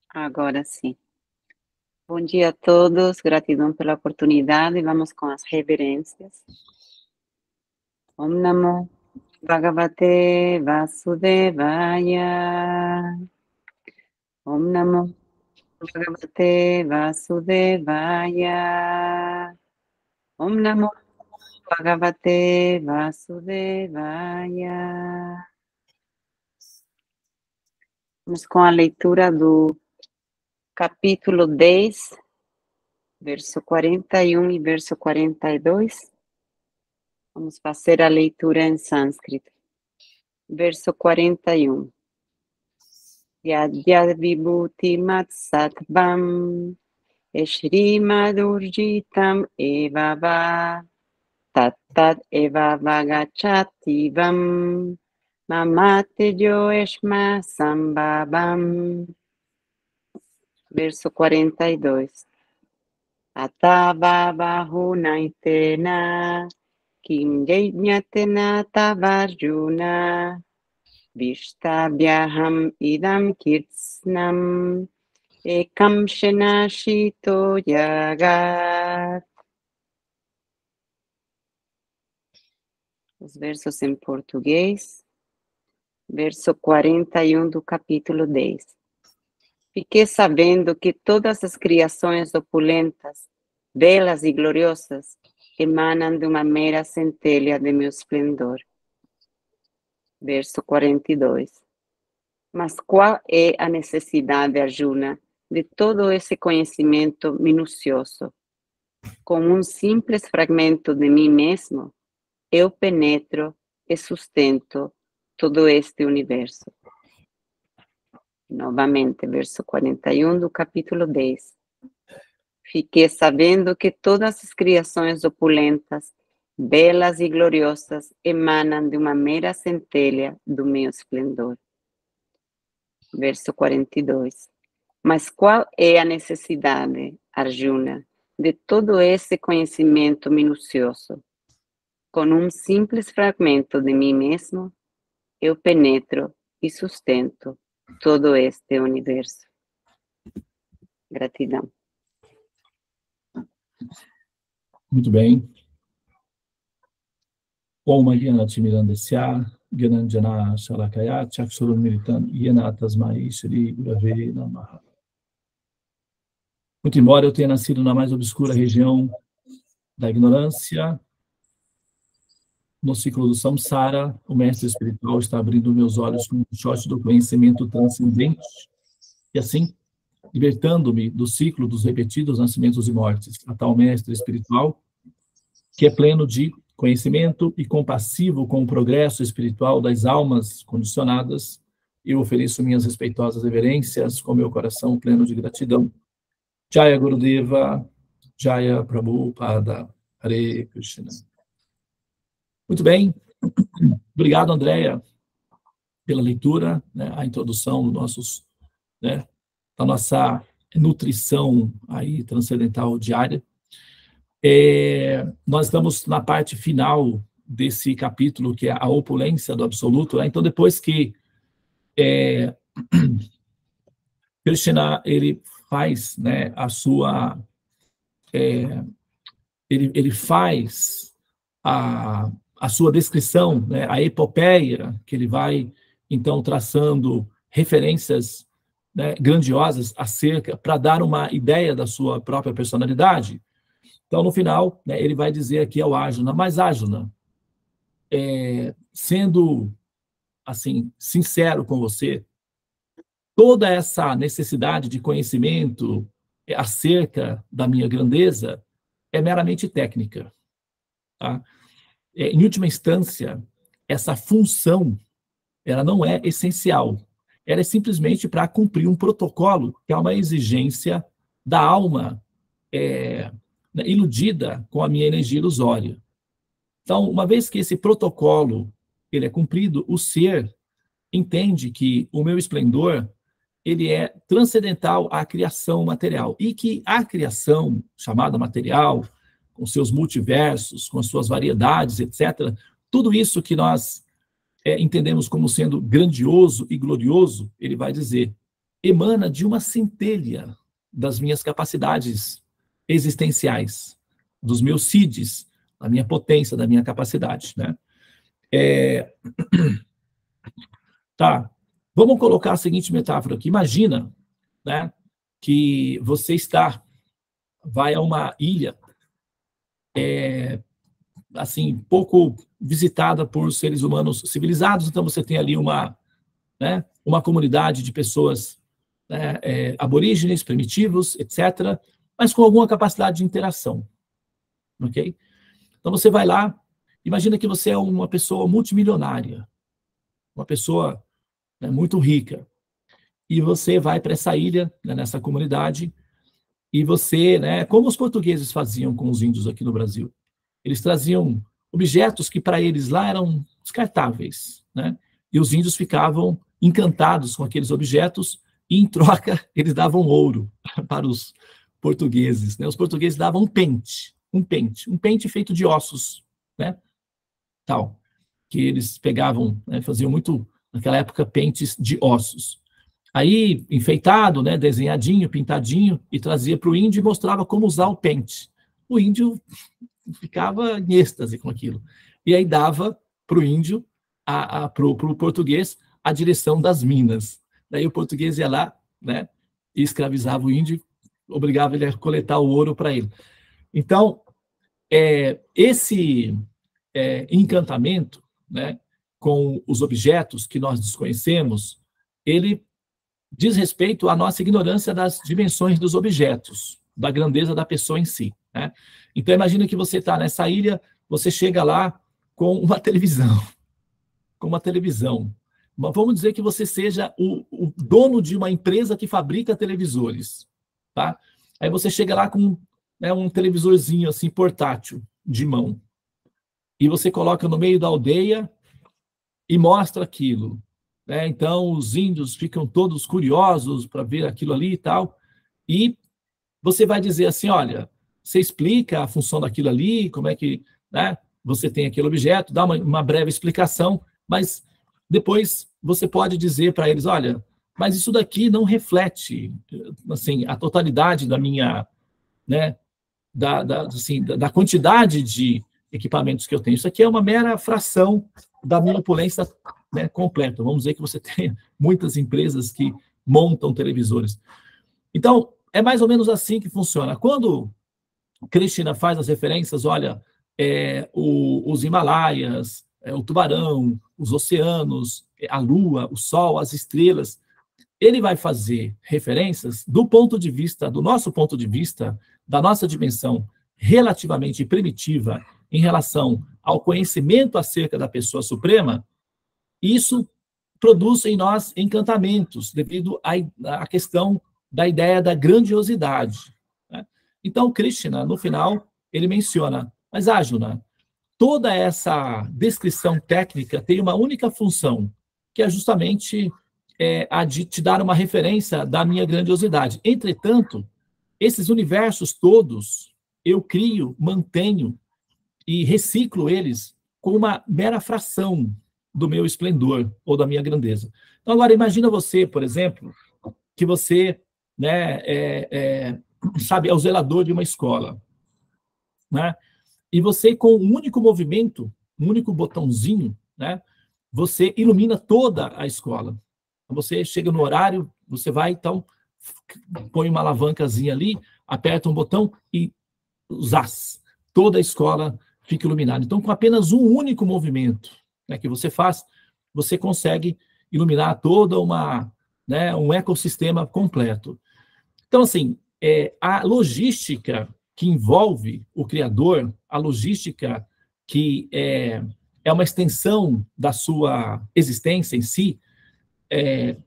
Agora sim. Bom dia a todos, gratidão pela oportunidade. Vamos com as reverências. Om Namo Bhagavate Vasudevaya. Om Namo Bhagavate Vasudevaya. Om Namo Bhagavate Vasudevaya. Vamos com a leitura do capítulo 10, verso 41 e verso 42. Vamos fazer a leitura em sânscrito. Verso 41. Yadya vibhuti matsattvam Shrimadurjitam evava Tattat evava gacchativam Mamate joeshma sambhavam. Verso 42. Atava bahunaitena Kim yajnatena tavarjuna Vishtabhyaham idam kirtsnam Ekam shenashito yagat. Os versos em português. Verso 41 do capítulo 10. Fiquei sabendo que todas as criações opulentas, belas e gloriosas, emanam de uma mera centelha de meu esplendor. Verso 42. Mas qual é a necessidade, Arjuna, de todo esse conhecimento minucioso? Com um simples fragmento de mim mesmo, eu penetro e sustento todo este universo. Novamente, verso 41 do capítulo 10. Fiquei sabendo que todas as criações opulentas, belas e gloriosas, emanam de uma mera centelha do meu esplendor. Verso 42. Mas qual é a necessidade, Arjuna, de todo esse conhecimento minucioso? Com um simples fragmento de mim mesmo, eu penetro e sustento todo este universo. Gratidão. Muito bem. Om Gyanati Mirandasya Gyananjana Shalakaya Chakshuru Militam Yena Tasmai Shri Gurave Namaha. Muito embora eu tenha nascido na mais obscura região da ignorância, no ciclo do Samsara, o mestre espiritual está abrindo meus olhos com um shot do conhecimento transcendente e assim, libertando-me do ciclo dos repetidos nascimentos e mortes, a tal mestre espiritual que é pleno de conhecimento e compassivo com o progresso espiritual das almas condicionadas, eu ofereço minhas respeitosas reverências com meu coração pleno de gratidão. Jaya Gurudeva, Jaya Prabhupada, Hare Krishna. Muito bem, obrigado, Andréia, pela leitura, né, a introdução dos da nossa nutrição aí transcendental diária. Nós estamos na parte final desse capítulo, que é a opulência do absoluto, né? Então, depois que Krishna ele faz, né, a sua ele faz a sua descrição, né, a epopeia, que ele vai então traçando referências, né, grandiosas acerca, para dar uma ideia da sua própria personalidade. Então, no final, né, ele vai dizer aqui ao Arjuna, mas Arjuna, sendo assim sincero com você, toda essa necessidade de conhecimento acerca da minha grandeza é meramente técnica. Tá? Em última instância, essa função ela não é essencial. Ela é simplesmente para cumprir um protocolo, que é uma exigência da alma iludida com a minha energia ilusória. Então, uma vez que esse protocolo ele é cumprido, o ser entende que o meu esplendor ele é transcendental à criação material e que a criação chamada material, com seus multiversos, com suas variedades, etc., tudo isso que nós entendemos como sendo grandioso e glorioso, ele vai dizer, emana de uma centelha das minhas capacidades existenciais, dos meus seeds, da minha potência, da minha capacidade, né? Tá. Vamos colocar a seguinte metáfora aqui. Imagina, né, que você vai a uma ilha, assim, pouco visitada por seres humanos civilizados, então você tem ali uma comunidade de pessoas, né, aborígenes, primitivos, etc., mas com alguma capacidade de interação, ok? Então você vai lá, imagina que você é uma pessoa multimilionária, uma pessoa, né, muito rica, e você vai para essa ilha, né, nessa comunidade, e você, né, como os portugueses faziam com os índios aqui no Brasil, eles traziam objetos que para eles lá eram descartáveis, né? E os índios ficavam encantados com aqueles objetos e, em troca, eles davam ouro para os portugueses, né? Os portugueses davam um pente feito de ossos, né? Tal, que eles pegavam, né, faziam muito, naquela época, pentes de ossos. Aí, enfeitado, né, desenhadinho, pintadinho, e trazia para o índio e mostrava como usar o pente. O índio ficava em êxtase com aquilo. E aí dava para o índio, para o português, a direção das minas. Daí o português ia lá, né, e escravizava o índio, obrigava ele a coletar o ouro para ele. Então, esse encantamento, né, com os objetos que nós desconhecemos, ele diz respeito à nossa ignorância das dimensões dos objetos, da grandeza da pessoa em si, né? Então, imagina que você está nessa ilha, você chega lá com uma televisão. Vamos dizer que você seja o dono de uma empresa que fabrica televisores, tá? Aí você chega lá com, né, um televisorzinho assim, portátil, de mão. E você coloca no meio da aldeia e mostra aquilo, né? Então, os índios ficam todos curiosos para ver aquilo ali e tal. E você vai dizer assim, olha, você explica a função daquilo ali, como é que, né, você tem aquele objeto, dá uma breve explicação, mas depois você pode dizer para eles, olha, mas isso daqui não reflete, assim, a totalidade da minha, né, da quantidade de equipamentos que eu tenho. Isso aqui é uma mera fração da minha opulência, né, completa. Vamos dizer que você tem muitas empresas que montam televisores. Então, é mais ou menos assim que funciona. Quando Krishna faz as referências, olha, os Himalaias, o tubarão, os oceanos, a lua, o sol, as estrelas, ele vai fazer referências do nosso ponto de vista, da nossa dimensão relativamente primitiva em relação ao conhecimento acerca da pessoa suprema. Isso produz em nós encantamentos, devido à questão da ideia da grandiosidade, né? Então, Krishna, no final, ele menciona, mas Arjuna, toda essa descrição técnica tem uma única função, que é justamente a de te dar uma referência da minha grandiosidade. Entretanto, esses universos todos, eu crio, mantenho e reciclo eles com uma mera fração do meu esplendor ou da minha grandeza. Então, agora, imagina você, por exemplo, que você, né, sabe, é o zelador de uma escola, né? E você, com um único movimento, um único botãozinho, né, você ilumina toda a escola. Você chega no horário, você vai, então, põe uma alavancazinha ali, aperta um botão e zaz, toda a escola fica iluminada. Então, com apenas um único movimento, né, que você faz, você consegue iluminar toda um ecossistema completo. Então, assim, a logística que envolve o Criador, a logística que é uma extensão da sua existência em si,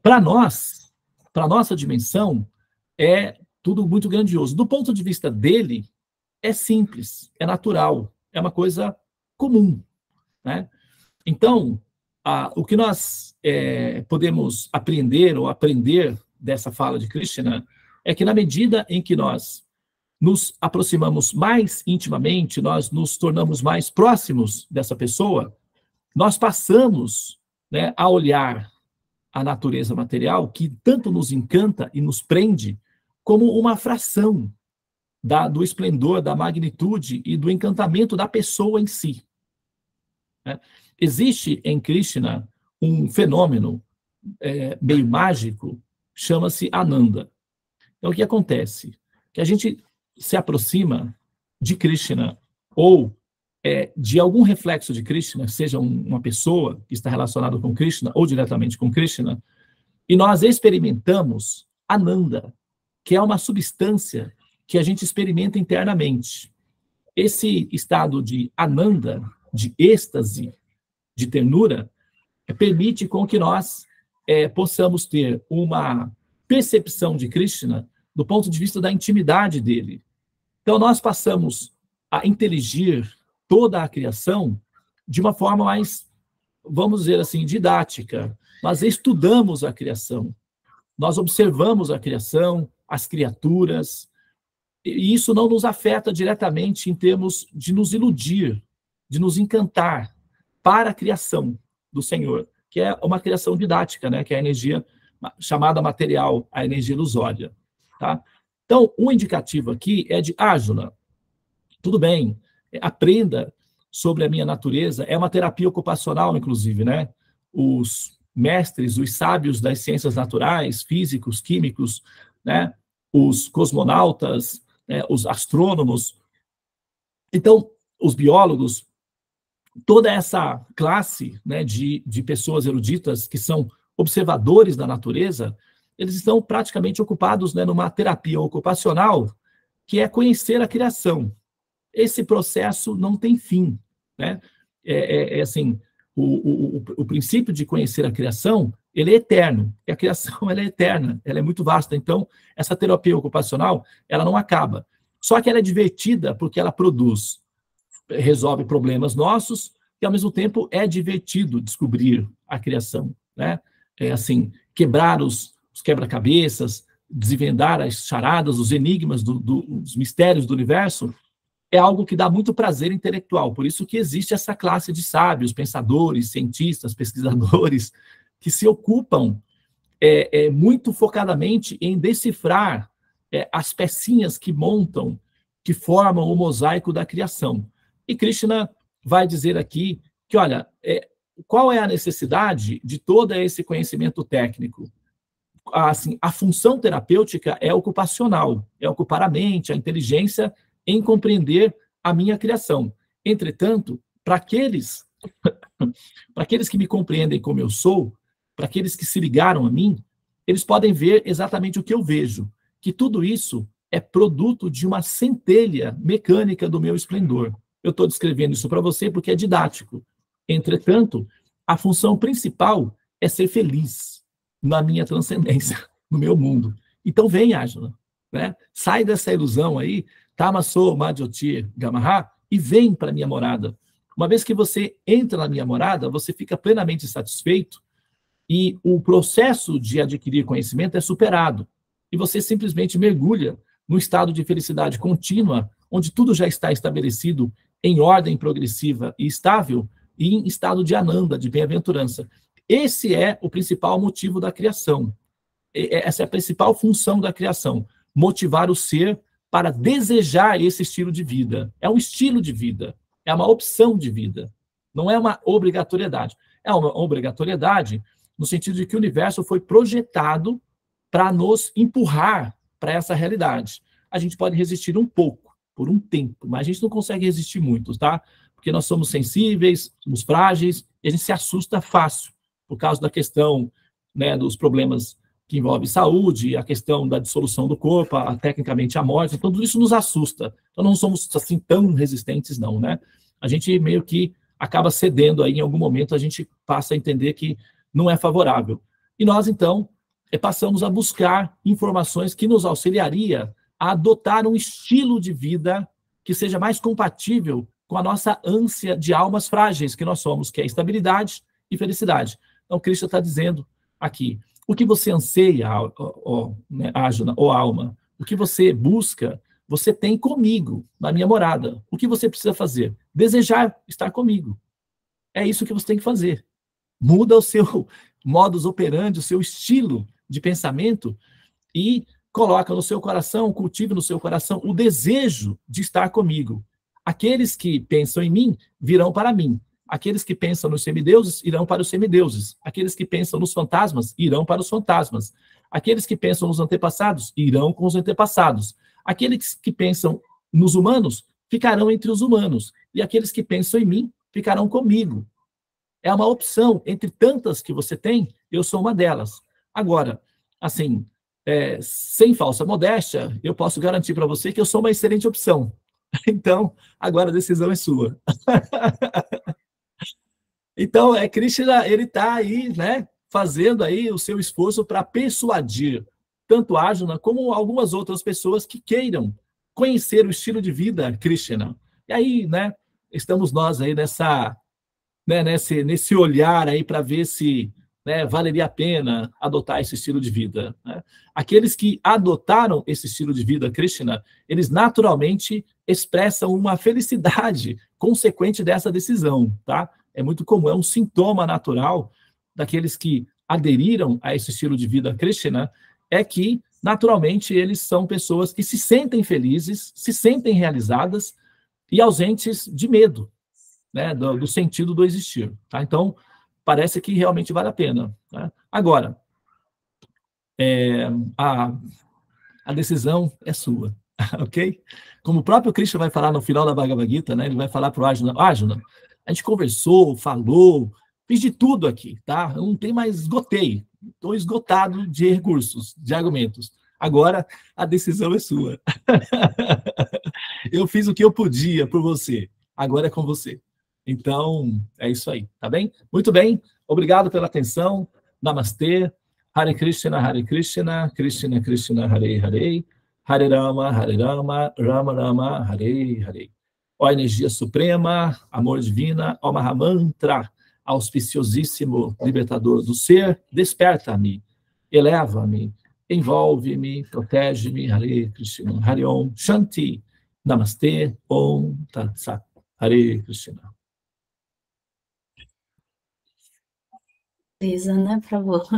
para nós, para a nossa dimensão, é tudo muito grandioso. Do ponto de vista dele, é simples, é natural, é uma coisa comum, né? Então, o que nós podemos aprender ou aprender dessa fala de Krishna é que, na medida em que nós nos aproximamos mais intimamente, nós nos tornamos mais próximos dessa pessoa, nós passamos, né, a olhar a natureza material, que tanto nos encanta e nos prende, como uma fração do esplendor, da magnitude e do encantamento da pessoa em si. Né? Existe em Krishna um fenômeno meio mágico, chama-se Ananda. Então, o que acontece? Que a gente se aproxima de Krishna ou de algum reflexo de Krishna, seja uma pessoa que está relacionada com Krishna ou diretamente com Krishna, e nós experimentamos Ananda, que é uma substância que a gente experimenta internamente. Esse estado de Ananda, de êxtase, de ternura, permite com que nós possamos ter uma percepção de Krishna do ponto de vista da intimidade dele. Então, nós passamos a inteligir toda a criação de uma forma mais, vamos dizer assim, didática. Nós estudamos a criação, nós observamos a criação, as criaturas, e isso não nos afeta diretamente em termos de nos iludir, de nos encantar para a criação do Senhor, que é uma criação didática, né? Que é a energia chamada material, a energia ilusória. Tá? Então, um indicativo aqui é de Arjuna. Tudo bem, aprenda sobre a minha natureza, é uma terapia ocupacional, inclusive, né? Os mestres, os sábios das ciências naturais, físicos, químicos, né? Os cosmonautas, né? Os astrônomos, então, os biólogos, toda essa classe, né, de pessoas eruditas que são observadores da natureza, eles estão praticamente ocupados, né, numa terapia ocupacional, que é conhecer a criação. Esse processo não tem fim, né? Assim, o princípio de conhecer a criação, ele é eterno, e a criação ela é eterna, ela é muito vasta. Então, essa terapia ocupacional, ela não acaba. Só que ela é divertida porque ela resolve problemas nossos, e ao mesmo tempo é divertido descobrir a criação, né? Assim, quebrar os quebra-cabeças, desvendar as charadas, os enigmas dos mistérios do universo, é algo que dá muito prazer intelectual. Por isso que existe essa classe de sábios, pensadores, cientistas, pesquisadores, que se ocupam muito focadamente em decifrar as pecinhas que montam, que formam o mosaico da criação. E Krishna vai dizer aqui que, olha, qual é a necessidade de todo esse conhecimento técnico? Assim, a função terapêutica é ocupacional, é ocupar a mente, a inteligência em compreender a minha criação. Entretanto, para aqueles que me compreendem como eu sou, para aqueles que se ligaram a mim, eles podem ver exatamente o que eu vejo, que tudo isso é produto de uma centelha mecânica do meu esplendor. Eu estou descrevendo isso para você porque é didático. Entretanto, a função principal é ser feliz na minha transcendência, no meu mundo. Então vem, Arjuna, né? Sai dessa ilusão aí, Tamaso Madhyoti Gamaha, e vem para a minha morada. Uma vez que você entra na minha morada, você fica plenamente satisfeito e o processo de adquirir conhecimento é superado. E você simplesmente mergulha num estado de felicidade contínua, onde tudo já está estabelecido em ordem progressiva e estável, e em estado de ananda, de bem-aventurança. Esse é o principal motivo da criação. Essa é a principal função da criação, motivar o ser para desejar esse estilo de vida. É um estilo de vida, é uma opção de vida, não é uma obrigatoriedade. É uma obrigatoriedade no sentido de que o universo foi projetado para nos empurrar para essa realidade. A gente pode resistir um pouco, por um tempo, mas a gente não consegue resistir muito, tá? Porque nós somos sensíveis, somos frágeis, e a gente se assusta fácil, por causa da questão, né, dos problemas que envolvem saúde, a questão da dissolução do corpo, tecnicamente a morte, então tudo isso nos assusta. Então não somos assim tão resistentes não, né? A gente meio que acaba cedendo aí, em algum momento a gente passa a entender que não é favorável. E nós, então, passamos a buscar informações que nos auxiliaria a adotar um estilo de vida que seja mais compatível com a nossa ânsia de almas frágeis que nós somos, que é estabilidade e felicidade. Então, Krishna está dizendo aqui, o que você anseia, né, Arjuna, ou alma, o que você busca, você tem comigo, na minha morada. O que você precisa fazer? Desejar estar comigo. É isso que você tem que fazer. Muda o seu modus operandi, o seu estilo de pensamento, e coloca no seu coração, cultive no seu coração o desejo de estar comigo. Aqueles que pensam em mim virão para mim. Aqueles que pensam nos semideuses irão para os semideuses. Aqueles que pensam nos fantasmas irão para os fantasmas. Aqueles que pensam nos antepassados irão com os antepassados. Aqueles que pensam nos humanos ficarão entre os humanos. E aqueles que pensam em mim ficarão comigo. É uma opção entre tantas que você tem, eu sou uma delas. Agora, assim, sem falsa modéstia, eu posso garantir para você que eu sou uma excelente opção. Então, agora a decisão é sua. Então, Krishna, ele está aí, né, fazendo aí o seu esforço para persuadir tanto Arjuna como algumas outras pessoas que queiram conhecer o estilo de vida Krishna. E aí, né, estamos nós aí nesse olhar aí para ver se, né, valeria a pena adotar esse estilo de vida, né? Aqueles que adotaram esse estilo de vida Krishna, eles naturalmente expressam uma felicidade consequente dessa decisão, tá? É muito comum, é um sintoma natural daqueles que aderiram a esse estilo de vida Krishna, é que, naturalmente, eles são pessoas que se sentem felizes, se sentem realizadas e ausentes de medo, né, do sentido do existir. Tá? Então, parece que realmente vale a pena. Né? Agora, a decisão é sua, ok? Como o próprio Krishna vai falar no final da Bhagavad Gita, né, ele vai falar para o Arjuna, Arjuna, a gente conversou, falou, fiz de tudo aqui, tá? Eu não tenho mais, esgotei. Estou esgotado de recursos, de argumentos. Agora, a decisão é sua. Eu fiz o que eu podia por você. Agora é com você. Então, é isso aí, tá bem? Muito bem. Obrigado pela atenção. Namastê. Hare Krishna, Krishna Krishna, Hare Hare. Hare Rama, Rama Rama, Hare Hare. Ó energia suprema, amor divina, ó Mahamantra, auspiciosíssimo libertador do ser, desperta-me, eleva-me, envolve-me, protege-me, Hare Krishna, Hare Om, Shanti, Namastê, Om Tat Sat, Hare Krishna. Beleza, né, por favor.